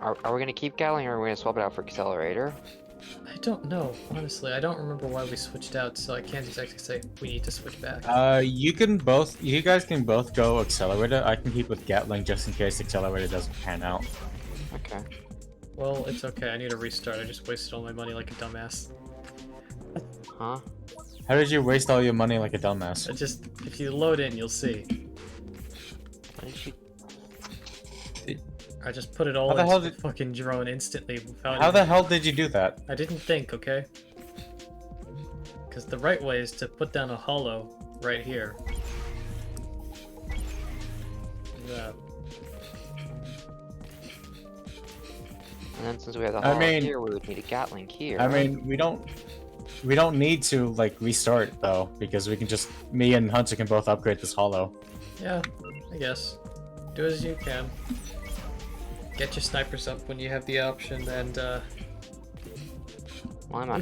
Are we gonna keep Gatling or are we gonna swap it out for Accelerator? I don't know, honestly. I don't remember why we switched out, so I can't exactly say we need to switch back. You guys can both go Accelerator. I can keep with Gatling just in case Accelerator doesn't pan out. Okay. Well, it's okay. I need a restart. I just wasted all my money like a dumbass. Huh? How did you waste all your money like a dumbass? If you load in, you'll see. What did she... I just put it all into the fucking drone instantly without How the hell did you do that? I didn't think, okay? Because the right way is to put down a hollow right here. Yeah. And then since we have the hollow here, we would need a Gatling here. I mean, we don't need to like restart though, because we can just me and Hunter can both upgrade this hollow. Yeah, I guess. Do as you can. Get your snipers up when you have the option, and you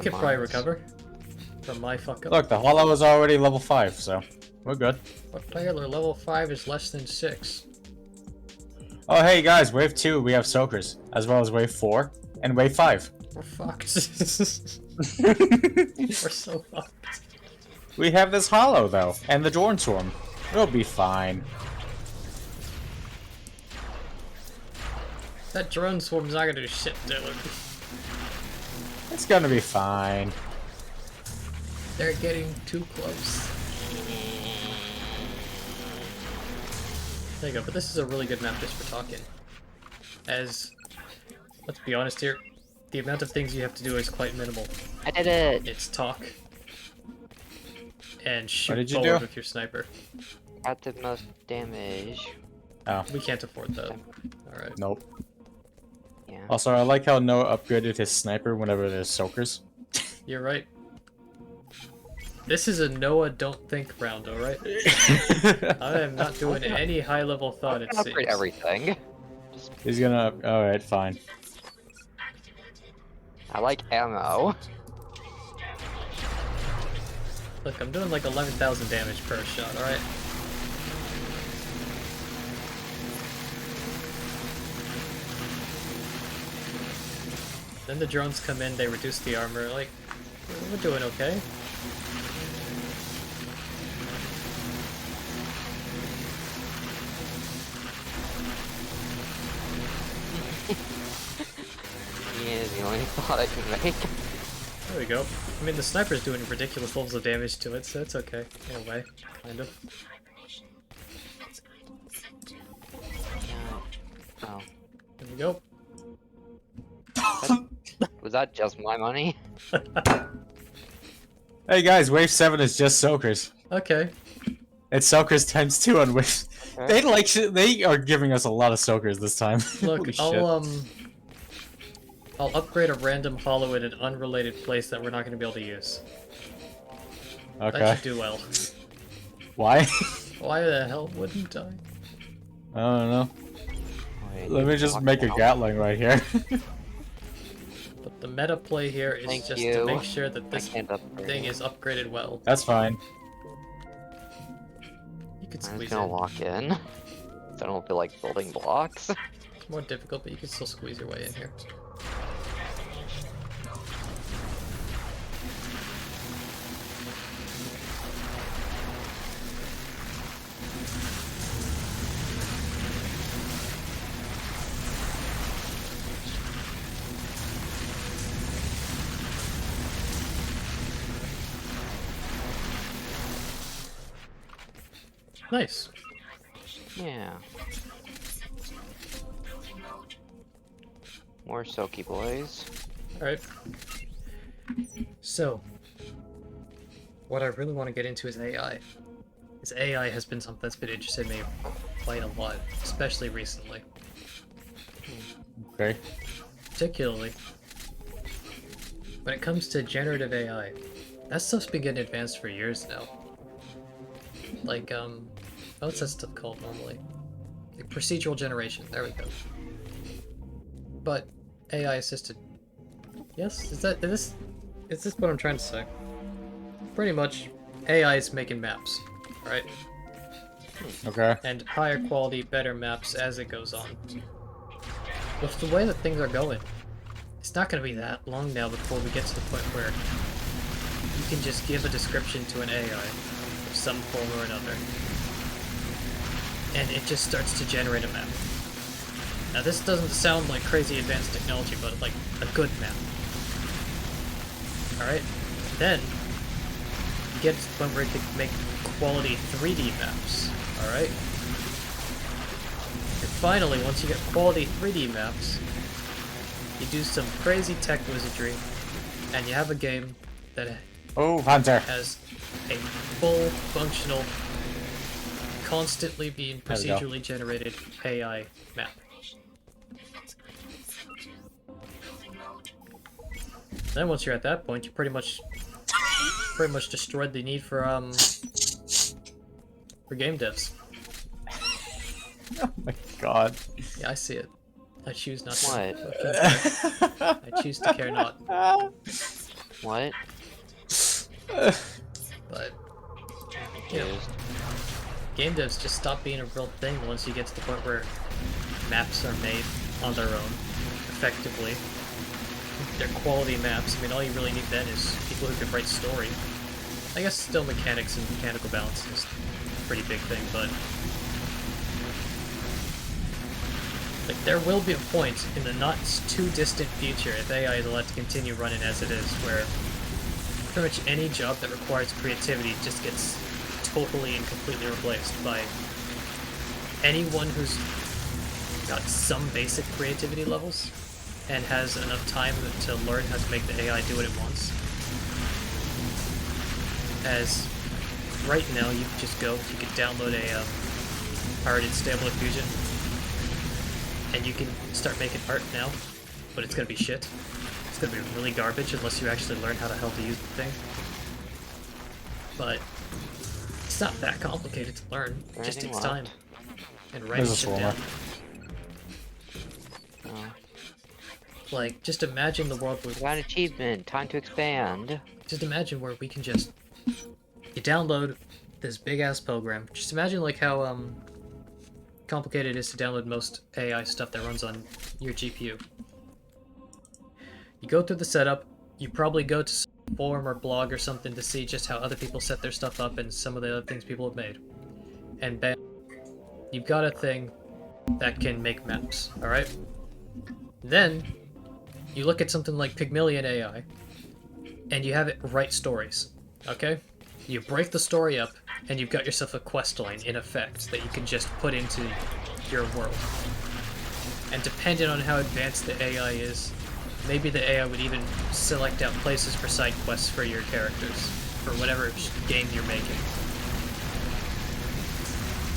can probably recover from my fuck up. Look, the hollow is already level 5, so we're good. What player level 5 is less than 6? Oh hey guys, wave 2 we have soakers, as well as wave 4 and wave 5. We're fucked. We're so fucked. We have this hollow though, and the drone swarm. It'll be fine. That drone swarm's not gonna do shit, Dylan. It's gonna be fine. They're getting too close. There you go, but this is a really good map just for talking. As, let's be honest here, the amount of things you have to do is quite minimal. I did it! It's talk. And shoot you forward do? with your sniper. Got the most damage. Oh. We can't afford that. Alright. Nope. Yeah. Also, I like how Noah upgraded his sniper whenever there's soakers. You're right. This is a Noah don't think round, alright? I am not doing any high level thought, it seems. Upgrade everything. He's gonna... Alright, fine. I like ammo. Look, I'm doing like 11,000 damage per shot, alright? Then the drones come in, they reduce the armor, like, we're doing okay. Yeah, the only thought I can make. There we go. I mean, the sniper's doing ridiculous levels of damage to it, so it's okay, in a way, kind of. Oh. There we go. Was that just my money? Hey guys, wave 7 is just soakers. Okay. It's soakers times 2 on wave. Okay. They are giving us a lot of soakers this time. Look, I'll upgrade a random hollow in an unrelated place that we're not going to be able to use. Okay. That should do well. Why? Why the hell wouldn't I? I don't know. Wait, Let me just make a Gatling right here. But the meta play here is Thank just you. to make sure that I this can't upgrade. thing is upgraded well. That's fine. You could I'm squeeze just gonna in. walk in. So I don't feel like building blocks. It's more difficult, but you can still squeeze your way in here. Nice. Yeah. More soaky boys. Alright. So, what I really want to get into is AI. Because AI has been something that's been interested me quite a lot, especially recently. Okay. Particularly, when it comes to generative AI, that stuff's been getting advanced for years now. Like, what's that stuff called normally? Like procedural generation, there we go. But, AI assisted. Yes? Is this what I'm trying to say? Pretty much, AI is making maps, right? Okay. And higher quality, better maps as it goes on. with the way that things are going, it's not going to be that long now before we get to the point where you can just give a description to an AI of some form or another, and it just starts to generate a map. Now this doesn't sound like crazy advanced technology, but like a good map. Alright? Then, you get to the point where you can make quality 3D maps. Alright? And finally, once you get quality 3D maps, you do some crazy tech wizardry, and you have a game that Hunter. has a full, functional, constantly being procedurally generated AI map. Then once you're at that point, you pretty much destroyed the need for game devs. Oh my god. Yeah, I see it. I choose not to. What? I choose to care not. What? But you know, game devs just stop being a real thing once you get to the point where maps are made on their own, effectively. They're quality maps. I mean, all you really need then is people who can write story. I guess still mechanics and mechanical balance is a pretty big thing, but like there will be a point in the not too distant future, if AI is allowed to continue running as it is, where pretty much any job that requires creativity just gets totally and completely replaced by anyone who's got some basic creativity levels and has enough time to learn how to make the AI do what it wants. As right now, you can just go, you can download a pirated Stable Diffusion, and you can start making art now, but it's gonna be shit. It's gonna be really garbage unless you actually learn how the hell to use the thing. But it's not that complicated to learn. It just takes time. And writing shit down. Like, just imagine the world with... Got an achievement, time to expand. Just imagine where we can just... You download this big-ass program. Just imagine, like, how, complicated it is to download most AI stuff that runs on your GPU. You go through the setup, you probably go to some forum or blog or something to see just how other people set their stuff up and some of the other things people have made. And bam, you've got a thing that can make maps, alright? Then, you look at something like Pygmalion AI, and you have it write stories, okay? You break the story up, and you've got yourself a quest line, in effect, that you can just put into your world. And depending on how advanced the AI is, maybe the AI would even select out places for side quests for your characters, for whatever game you're making.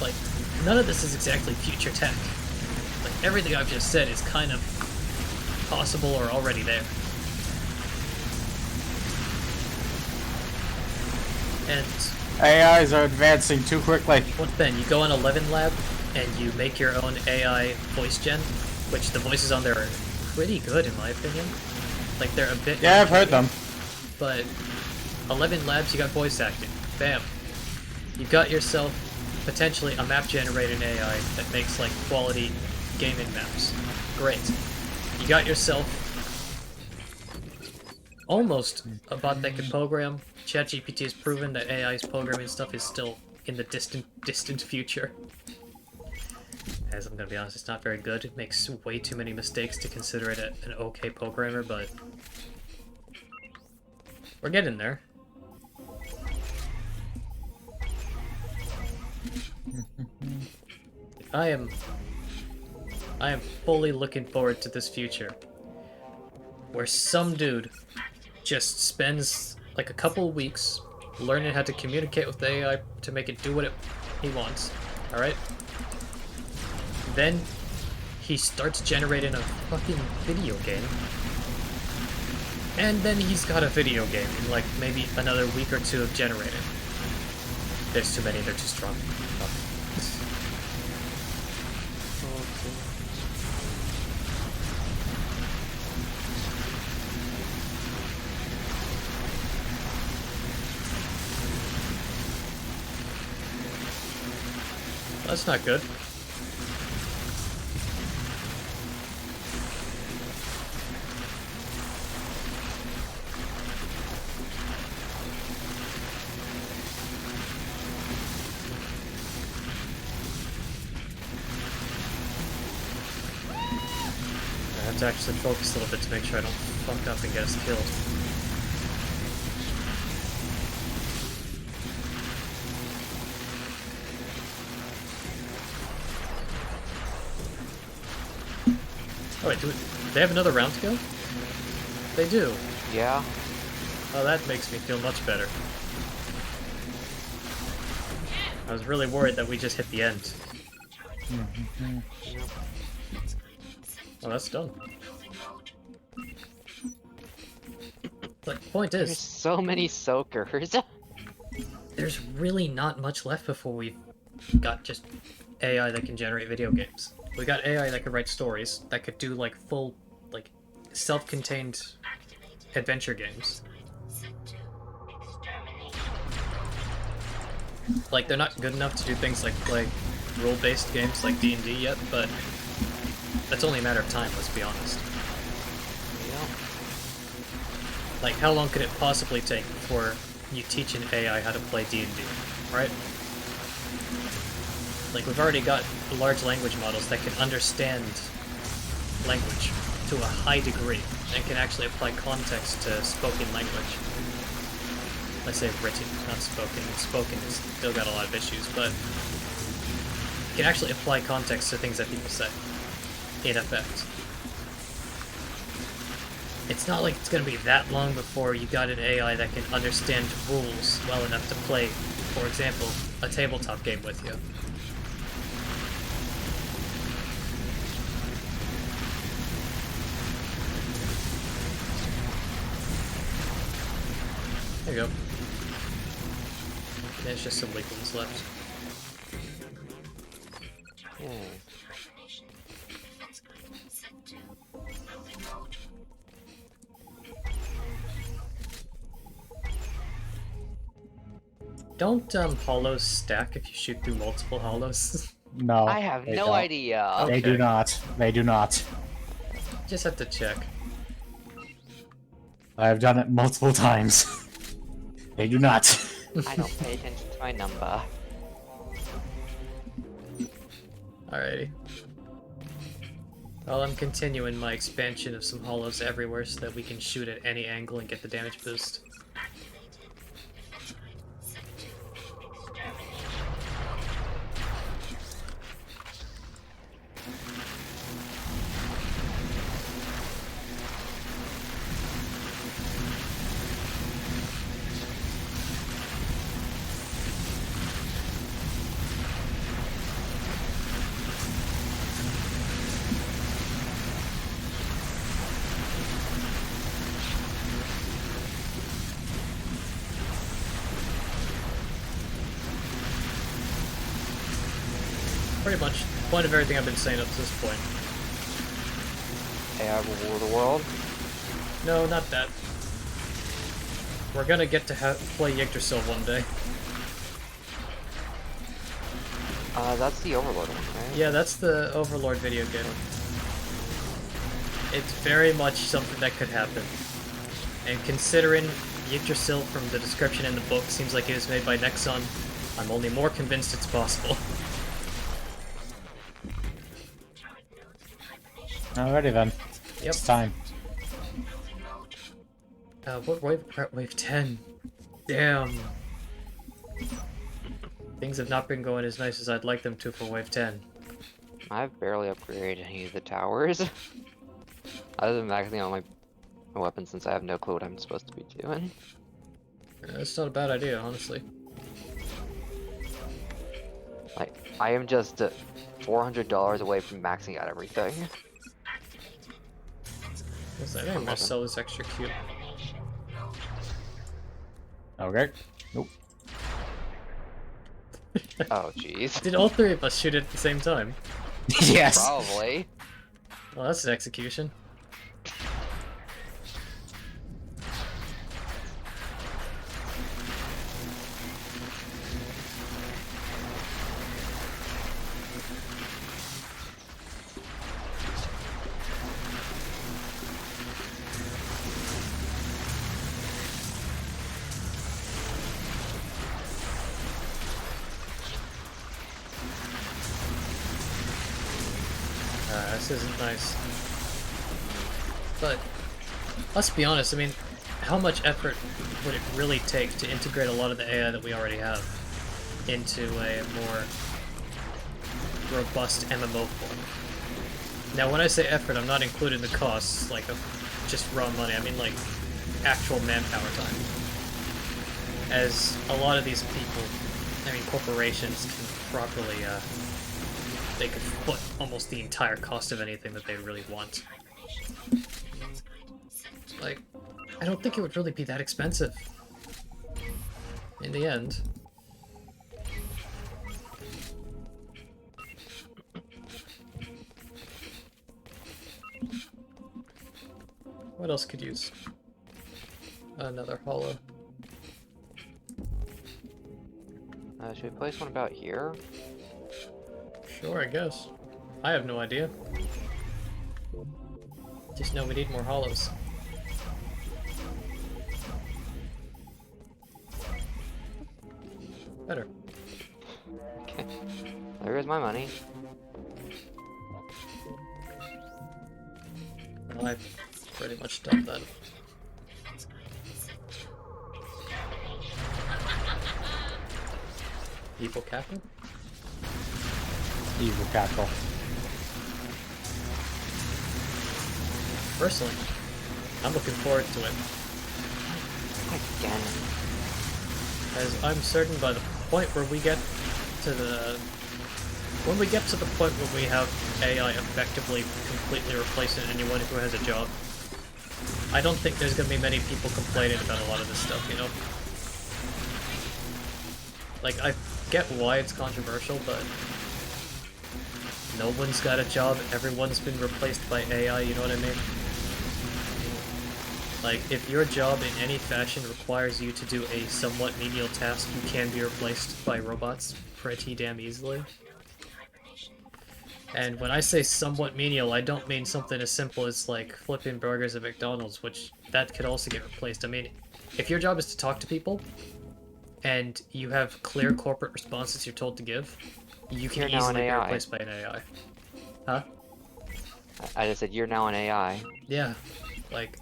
Like, none of this is exactly future tech. Like, everything I've just said is kind of possible or already there. And AIs are advancing too quickly. What then? You go on 11 Lab and you make your own AI voice gen, which the voices on there are pretty good in my opinion. Like they're a bit... Yeah, I've heard them. But 11 Labs, you got voice acting. Bam. You got yourself potentially a map generating AI that makes like quality gaming maps. Great. You got yourself almost a bot that can program. ChatGPT has proven that AI's programming stuff is still in the distant future. As I'm gonna be honest, it's not very good. It makes way too many mistakes to consider it an okay programmer, but we're getting there. I am fully looking forward to this future where some dude just spends like a couple weeks learning how to communicate with the AI to make it do what he wants, alright? Then he starts generating a fucking video game. And then he's got a video game in like maybe another week or two of generating. There's too many, they're too strong. That's not good. to actually focus a little bit to make sure I don't fuck up and get us killed. Oh wait, do they have another round to go? They do. Yeah. Oh, that makes me feel much better. I was really worried that we just hit the end. Oh, that's done. But the point There's is, so many soakers. there's really not much left before we've got just AI that can generate video games. We got AI that could write stories, that could do like full, like, self-contained adventure games. Like, they're not good enough to do things like play rule-based games like D&D yet, but that's only a matter of time, let's be honest. Yeah. Like, how long could it possibly take before you teach an AI how to play D&D, right? Like, we've already got large language models that can understand language to a high degree and can actually apply context to spoken language. I say written, not spoken. Spoken has still got a lot of issues, but it can actually apply context to things that people say, in effect. It's not like it's going to be that long before you got an AI that can understand rules well enough to play, for example, a tabletop game with you. There you go. There's just some weak ones left. Yeah. Don't hollows stack if you shoot through multiple hollows? No. I have they no don't. idea. Oh. They Okay. do not. They do not. Just have to check. I have done it multiple times. They do not. I don't pay attention to my number. Alrighty. Well, I'm continuing my expansion of some hollows everywhere so that we can shoot at any angle and get the damage boost. Pretty much the point of everything I've been saying up to this point. AI will rule the world. No, not that. We're gonna get to play Yggdrasil one day. That's the Overlord one, right? Yeah, that's the Overlord video game. It's very much something that could happen. And considering Yggdrasil from the description in the book seems like it was made by Nexon, I'm only more convinced it's possible. Alrighty then. Yep. It's time. What wave? Wave 10. Damn. Things have not been going as nice as I'd like them to for wave 10. I've barely upgraded any of the towers. Other than maxing out my weapon since I have no clue what I'm supposed to be doing. It's not a bad idea, honestly. Like, I am just $400 away from maxing out everything. I think I'm gonna sell this extra cube. Okay. Nope. Oh, jeez. Did all three of us shoot it at the same time? Yes. Probably. Well, that's an execution. This isn't nice. But let's be honest, I mean, how much effort would it really take to integrate a lot of the AI that we already have into a more robust MMO form? Now, when I say effort, I'm not including the costs, like, of just raw money. I mean, like, actual manpower time. As a lot of these people, I mean, corporations can properly, they could foot almost the entire cost of anything that they really want. Like, I don't think it would really be that expensive. In the end. What else could use another hollow? Should we place one about here? Sure, I guess. I have no idea. Just know we need more hollows. Better. Okay. There is my money. Well, I've pretty much done that. Evil cackle? Evil cackle. Personally, I'm looking forward to it. Again. As I'm certain by the point where we get to the... When we get to the point where we have AI effectively completely replacing anyone who has a job, I don't think there's gonna be many people complaining about a lot of this stuff, you know? Like, I get why it's controversial, but no one's got a job, everyone's been replaced by AI, you know what I mean? Like, if your job in any fashion requires you to do a somewhat menial task, you can be replaced by robots pretty damn easily. And when I say somewhat menial, I don't mean something as simple as, like, flipping burgers at McDonald's, which that could also get replaced. I mean, if your job is to talk to people, and you have clear corporate responses you're told to give, you can easily be replaced by an AI. Huh? I just said you're now an AI. Yeah. Like,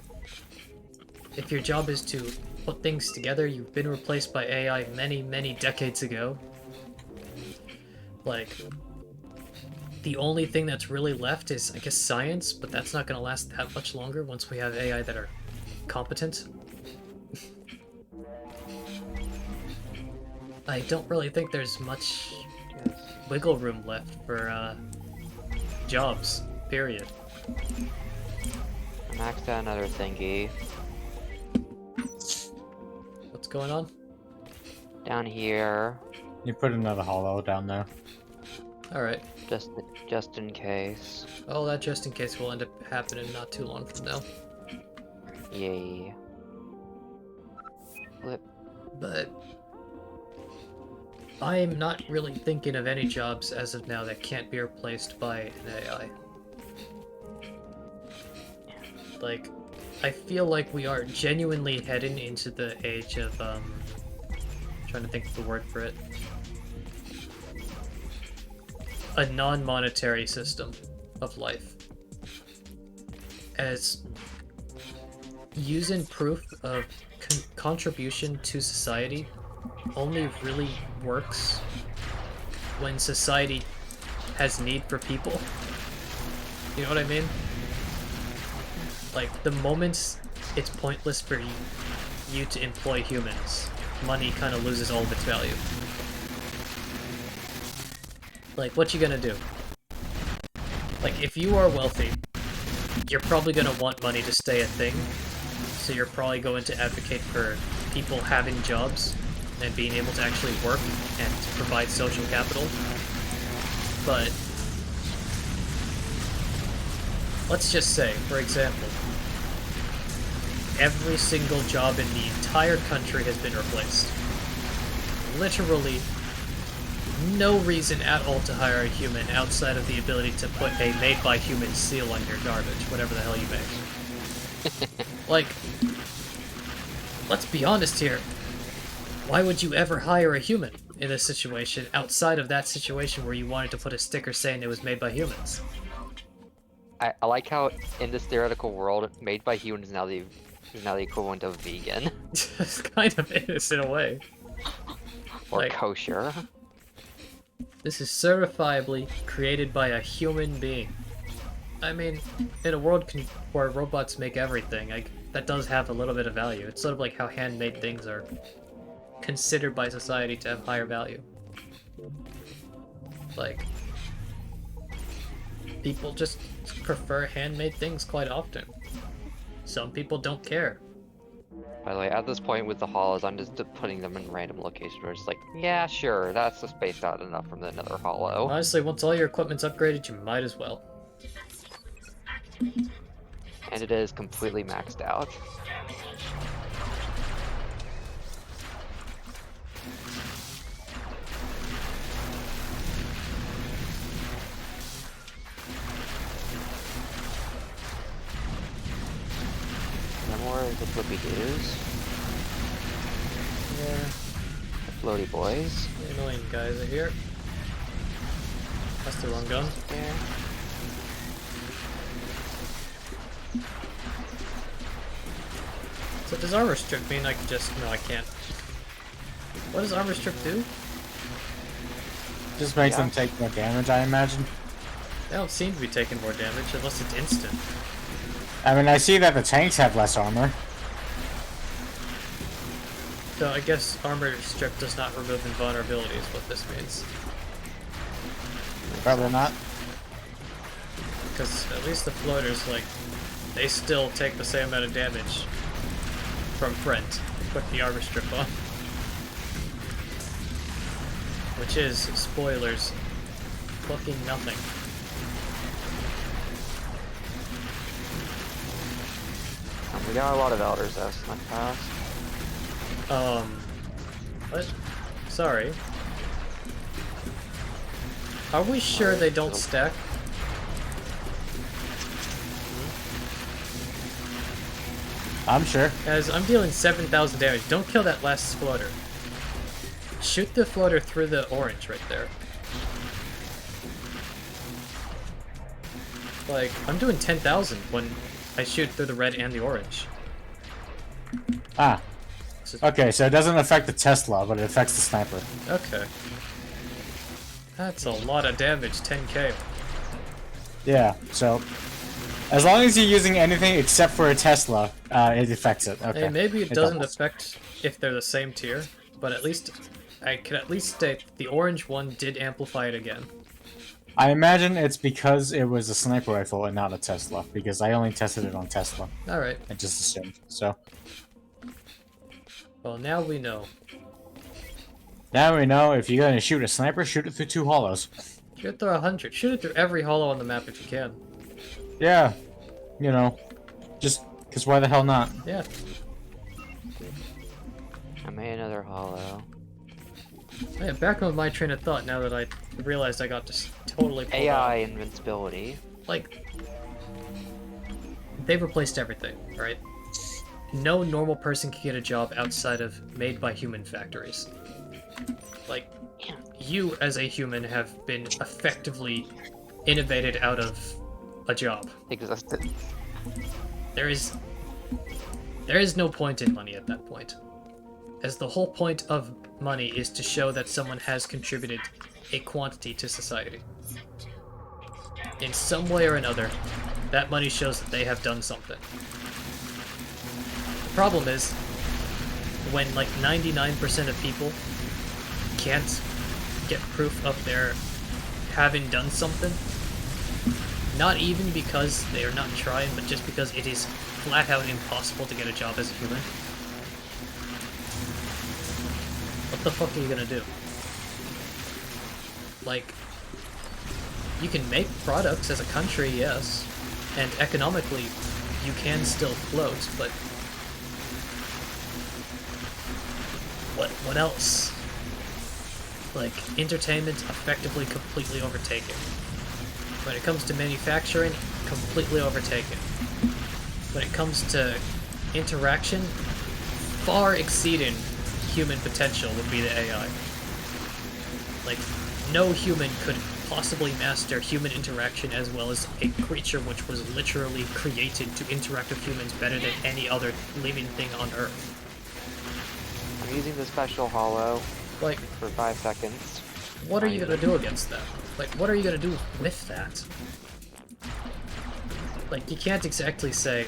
if your job is to put things together, you've been replaced by AI many, many decades ago. Like, the only thing that's really left is, I guess, science, but that's not going to last that much longer once we have AI that are competent. I don't really think there's much wiggle room left for jobs, period. I maxed out another thingy. What's going on? Down here. You put another hollow down there. Alright. Just in case. Oh, that just in case will end up happening not too long from now. Yay. Flip. But I'm not really thinking of any jobs as of now that can't be replaced by an AI. Like, I feel like we are genuinely heading into the age of, trying to think of the word for it. A non-monetary system of life. As using proof of contribution to society only really works when society has need for people. You know what I mean? Like, the moment it's pointless for you to employ humans, money kind of loses all of its value. Like, what you gonna do? Like, if you are wealthy, you're probably gonna want money to stay a thing, so you're probably going to advocate for people having jobs and being able to actually work and to provide social capital. But let's just say, for example, every single job in the entire country has been replaced. Literally no reason at all to hire a human outside of the ability to put a made-by-human seal on your garbage, whatever the hell you make. Like, let's be honest here. Why would you ever hire a human in this situation outside of that situation where you wanted to put a sticker saying it was made by humans? I like how in this theoretical world, made by humans is now the equivalent of vegan It's kind of is in a way. or Like- kosher. This is certifiably created by a human being. I mean, in a world where robots make everything, that does have a little bit of value. It's sort of like how handmade things are considered by society to have higher value. Like, people just prefer handmade things quite often. Some people don't care. By the way, at this point with the hollows, I'm just putting them in random locations where it's like, yeah, sure, that's just spaced out enough from another hollow. Honestly, once all your equipment's upgraded, you might as well. And it is completely maxed out. No more of the flippy doos. Yeah, The floaty boys. the annoying guys are here. That's the wrong gun. There. So does armor strip mean I can just... No, I can't. What does armor strip do? Just makes Yeah. them take more damage, I imagine. They don't seem to be taking more damage unless it's instant. I mean, I see that the tanks have less armor. So I guess armor strip does not remove invulnerability is what this means. Probably not. Because at least the floaters, like, they still take the same amount of damage from Brent. Put the armor strip on. Which is, spoilers, fucking nothing. We got a lot of elders though, so not fast. What? Sorry. Are we sure they don't stack? I'm sure. Guys, I'm dealing 7,000 damage. Don't kill that last floater. Shoot the floater through the orange right there. Like, I'm doing 10,000 when I shoot through the red and the orange. Ah. This is- Okay, so it doesn't affect the Tesla, but it affects the sniper. Okay. That's a lot of damage, 10k. Yeah, so as long as you're using anything except for a Tesla, it affects it. Okay. Hey, maybe it doesn't doubles. affect if they're the same tier, but at least I can at least state the orange one did amplify it again. I imagine it's because it was a sniper rifle and not a Tesla, because I only tested it on Tesla. Alright, I just assumed. So well now we know. now we know if you're gonna shoot a sniper, shoot it through 2 hollows. Shoot it through 100. Shoot it through every hollow on the map if you can. Yeah, you know, just because why the hell not? Yeah. I made another hollow. Yeah, back on my train of thought now that I realized I got just totally pulled AI out. invincibility. Like, they've replaced everything, right? No normal person can get a job outside of made by human factories. Like, you as a human have been effectively innovated out of a job. Existed. There is no point in money at that point. As the whole point of money is to show that someone has contributed a quantity to society. In some way or another, that money shows that they have done something. The problem is, when like 99% of people can't get proof of their having done something, not even because they are not trying, but just because it is flat out impossible to get a job as a human. What the fuck are you gonna do? Like, you can make products as a country, yes, and economically you can still float, but what else? Like, entertainment effectively completely overtaken. When it comes to manufacturing, completely overtaken. When it comes to interaction, far exceeding human potential would be the AI. Like, no human could possibly master human interaction as well as a creature which was literally created to interact with humans better than any other living thing on Earth. I'm using the special hollow Like, for 5 seconds. what are you gonna do against that? Like, what are you gonna do with that? Like, you can't exactly say,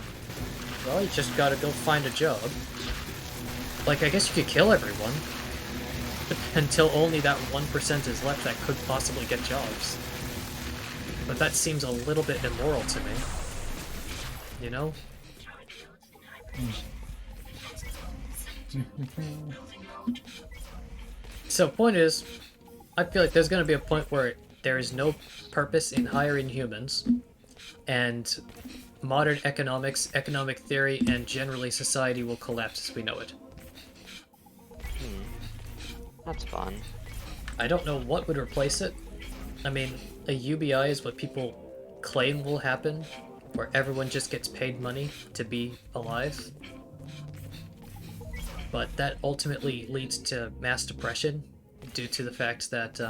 well, you just gotta go find a job. Like, I guess you could kill everyone. Until only that 1% is left that could possibly get jobs. But that seems a little bit immoral to me. You know? So, point is, I feel like there's gonna be a point where there is no purpose in hiring humans, and modern economics, economic theory, and generally society will collapse as we know it. That's fun. I don't know what would replace it. I mean, a UBI is what people claim will happen, where everyone just gets paid money to be alive. But that ultimately leads to mass depression due to the fact that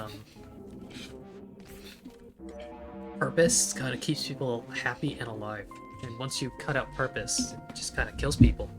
purpose kind of keeps people happy and alive. And once you cut out purpose, it just kind of kills people.